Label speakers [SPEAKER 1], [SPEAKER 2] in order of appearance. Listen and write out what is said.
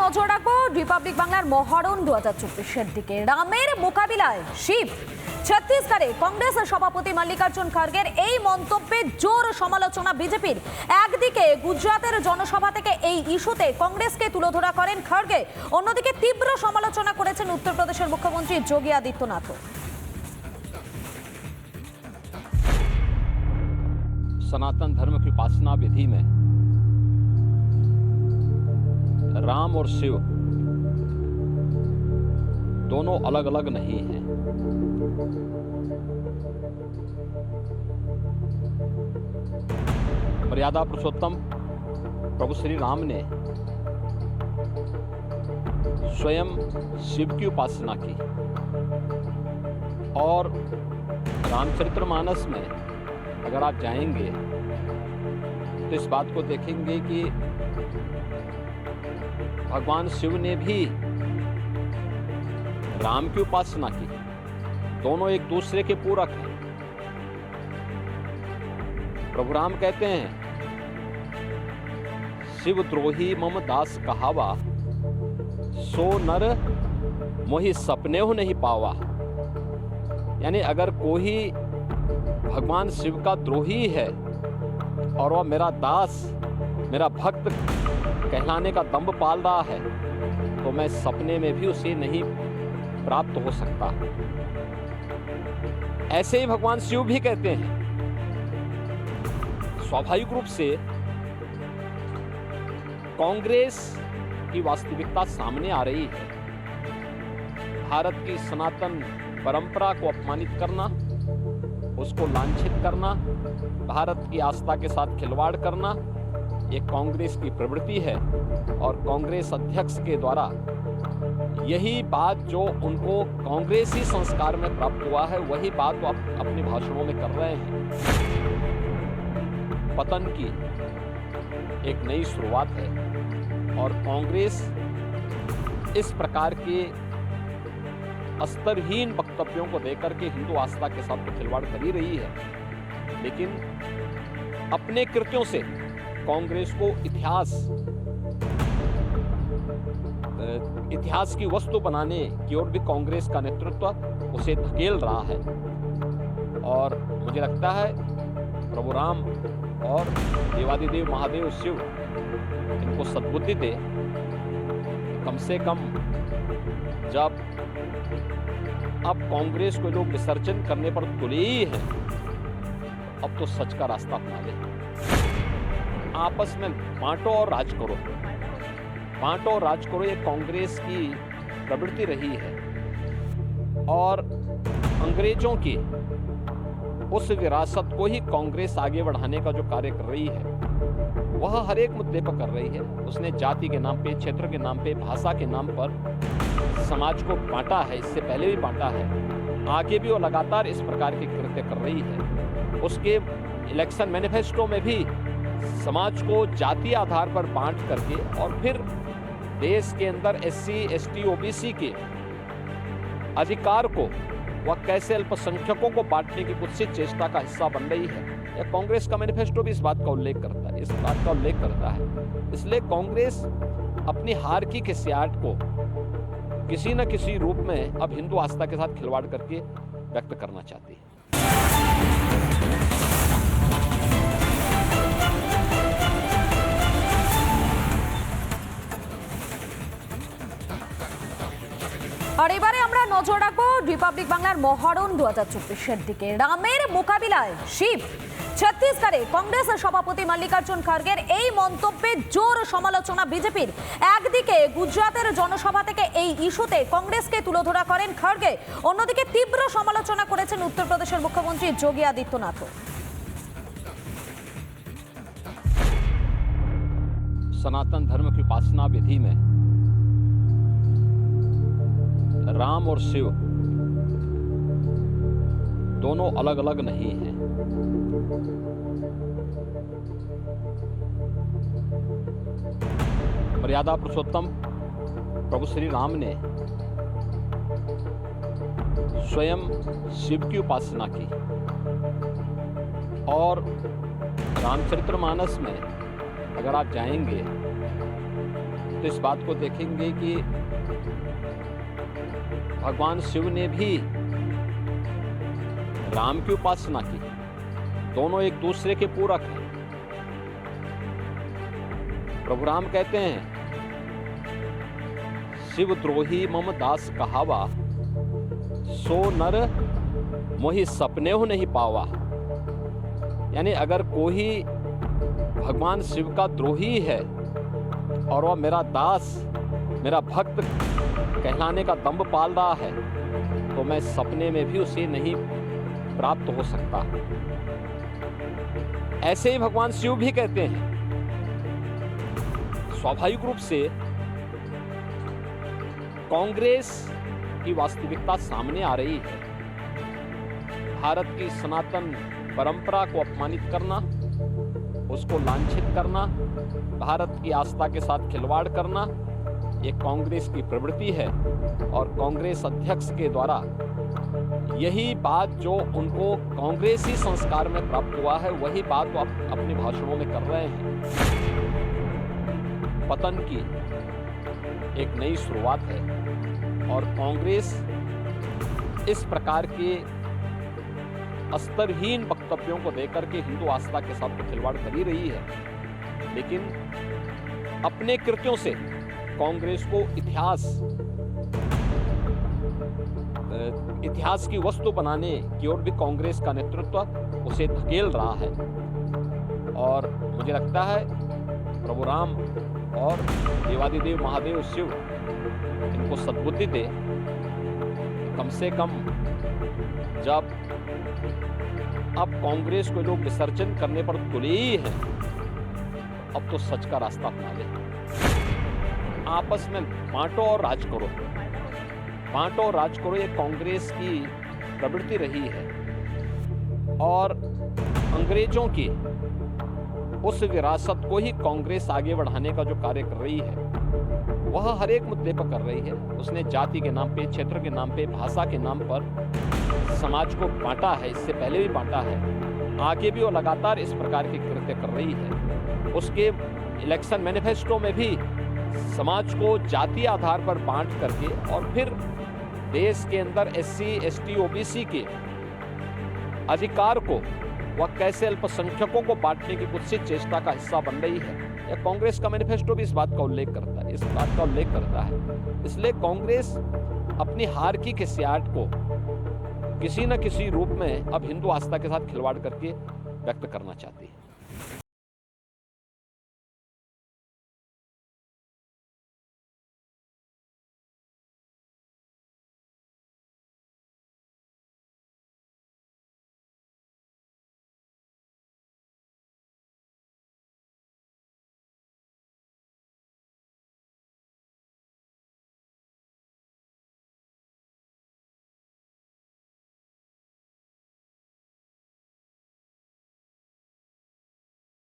[SPEAKER 1] নজর রাখবো রিপাবলিক বাংলার মহারণ 2024-এর দিকে। রামের মোকাবিলায় শিব। ছত্তিশগড়ে কংগ্রেস সভাপতি মল্লিকার্জুন খড়গের এই মন্তব্যে জোর সমালোচনা বিজেপির। একদিকে গুজরাটের জনসভা থেকে এই ইস্যুতে কংগ্রেসকে তুলোধরা করেন খড়গে, অন্যদিকে তীব্র সমালোচনা করেছেন উত্তরপ্রদেশের মুখ্যমন্ত্রী যোগী আদিত্যনাথও।
[SPEAKER 2] सनातन धर्म की उपासना विधि में राम और शिव दोनों अलग अलग नहीं हैं। मर्यादा पुरुषोत्तम प्रभु श्री राम ने स्वयं शिव की उपासना की और रामचरितमानस में अगर आप जाएंगे तो इस बात को देखेंगे कि भगवान शिव ने भी राम की उपासना की। दोनों एक दूसरे के पूरक हैं। प्रभु राम कहते हैं, शिव द्रोही मम दास कहावा, सो नर मोहि सपने हो नहीं पावा। यानी अगर कोई भगवान शिव का द्रोही है और वह मेरा दास, मेरा भक्त कहलाने का दंभ पाल रहा है, तो मैं सपने में भी उसे नहीं प्राप्त हो सकता। ऐसे ही भगवान शिव भी कहते हैं। स्वाभाविक रूप से कांग्रेस की वास्तविकता सामने आ रही है। भारत की सनातन परंपरा को अपमानित करना, उसको लांछित करना, भारत की आस्था के साथ खिलवाड़ करना, ये कांग्रेस की प्रवृत्ति है। और कांग्रेस अध्यक्ष के द्वारा यही बात जो उनको कांग्रेसी संस्कार में प्राप्त हुआ है, वही बात वो अपने भाषणों में कर रहे हैं। पतन की एक नई शुरुआत है और कांग्रेस इस प्रकार के स्तरहीन वक्तव्यों को देकर के हिंदू आस्था के साथ तो खिलवाड़ कर ही रही है, लेकिन अपने कृत्यों से कांग्रेस को इतिहास की वस्तु बनाने की ओर भी कांग्रेस का नेतृत्व उसे धकेल रहा है। और मुझे लगता है प्रभु राम और देवादिदेव महादेव शिव इनको सद्बुद्धि दे। कम से कम जब अब कांग्रेस को लोग विसर्जन करने पर तुले ही हैं, अब तो सच का रास्ता अपना ले। आपस में बांटो और राज करो, बांटो और राज करो, ये कांग्रेस की प्रवृत्ति रही है। और अंग्रेजों की उस विरासत को ही कांग्रेस आगे बढ़ाने का जो कार्य कर रही है, वह हर एक मुद्दे पर कर रही है। उसने जाति के नाम पे, क्षेत्र के नाम पे, भाषा के नाम पर समाज को बांटा है, इससे पहले भी बांटा है, आगे भी वो लगातार इस प्रकार के कृत्य कर रही है। उसके इलेक्शन मैनिफेस्टो में भी समाज को जातीय आधार पर बांट करके और फिर देश के अंदर SC, ST, OBC के अधिकार को वह कैसे अल्पसंख्यकों को बांटने की कुत्सित चेष्टा का हिस्सा बन रही है। यह कांग्रेस का मैनिफेस्टो भी इस बात का उल्लेख करता है, इसलिए कांग्रेस अपनी हार की खिसियाट को किसी न किसी रूप में अब हिंदू आस्था के साथ खिलवाड़ करके व्यक्त करना चाहती है।
[SPEAKER 1] আর এবারে আমরা নজর রাখবো রিপাবলিক বাংলার মহারণ 2024-এর দিকে। রামের মোকাবিলায় শিব। ছত্তিশগড়ে কংগ্রেস সভাপতি মল্লিকার্জুন খড়গের এই মন্তব্যে জোর সমালোচনা বিজেপির। একদিকে গুজরাটের জনসভা থেকে এই ইস্যুতে কংগ্রেসকে তুলোধরা করেন খড়গে, অন্যদিকে তীব্র সমালোচনা করেছেন উত্তরপ্রদেশের মুখ্যমন্ত্রী যোগী আদিত্যনাথও।
[SPEAKER 2] सनातन धर्म की उपासना विधि में राम और शिव दोनों अलग अलग नहीं हैं। मर्यादा पुरुषोत्तम प्रभु श्री राम ने स्वयं शिव की उपासना की और रामचरितमानस में अगर आप जाएंगे तो इस बात को देखेंगे कि भगवान शिव ने भी राम की उपासना की। दोनों एक दूसरे के पूरक हैं। प्रभु राम कहते हैं, शिव द्रोही मम दास कहावा, सो नर मोहि सपने हो नहीं पावा। यानी अगर कोई भगवान शिव का द्रोही है और वह मेरा दास, मेरा भक्त कहलाने का दंभ पाल रहा है, तो मैं सपने में भी उसे नहीं प्राप्त हो सकता। ऐसे ही भगवान शिव भी कहते हैं। स्वाभाविक रूप से कांग्रेस की वास्तविकता सामने आ रही है। भारत की सनातन परंपरा को अपमानित करना, उसको लांछित करना, भारत की आस्था के साथ खिलवाड़ करना, ये कांग्रेस की प्रवृत्ति है। और कांग्रेस अध्यक्ष के द्वारा यही बात जो उनको कांग्रेसी संस्कार में प्राप्त हुआ है, वही बात वो अपने भाषणों में कर रहे हैं। पतन की एक नई शुरुआत है और कांग्रेस इस प्रकार के स्तरहीन वक्तव्यों को देकर के हिंदू आस्था के साथ तो खिलवाड़ कर ही रही है, लेकिन अपने कृत्यों से कांग्रेस को इतिहास की वस्तु बनाने की ओर भी कांग्रेस का नेतृत्व उसे धकेल रहा है। और मुझे लगता है प्रभु राम और देवादिदेव महादेव शिव इनको सद्बुद्धि दे। कम से कम जब अब कांग्रेस को लोग विसर्जन करने पर तुले ही हैं, अब तो सच का रास्ता अपना ले। आपस में बांटो और राज करो, बांटो और राज करो, ये कांग्रेस की प्रवृत्ति रही है। और अंग्रेजों की उस विरासत को ही कांग्रेस आगे बढ़ाने का जो कार्य कर रही है, वह हर एक मुद्दे पर कर रही है। उसने जाति के नाम पे, क्षेत्र के नाम पे, भाषा के नाम पर समाज को बांटा है, इससे पहले भी बांटा है, आगे भी वो लगातार इस प्रकार के कृत्य कर रही है। उसके इलेक्शन मैनिफेस्टो में भी समाज को जातीय आधार पर बांट करके और फिर देश के अंदर SC, ST, OBC के अधिकार को वह कैसे अल्पसंख्यकों को बांटने की कुत्सित चेष्टा का हिस्सा बन रही है। यह कांग्रेस का मैनिफेस्टो भी इस बात का उल्लेख करता है, इस बात का उल्लेख करता है। इसलिए कांग्रेस अपनी हार की खिसियाहट को किसी न किसी रूप में अब हिंदू आस्था के साथ खिलवाड़ करके व्यक्त करना चाहती है।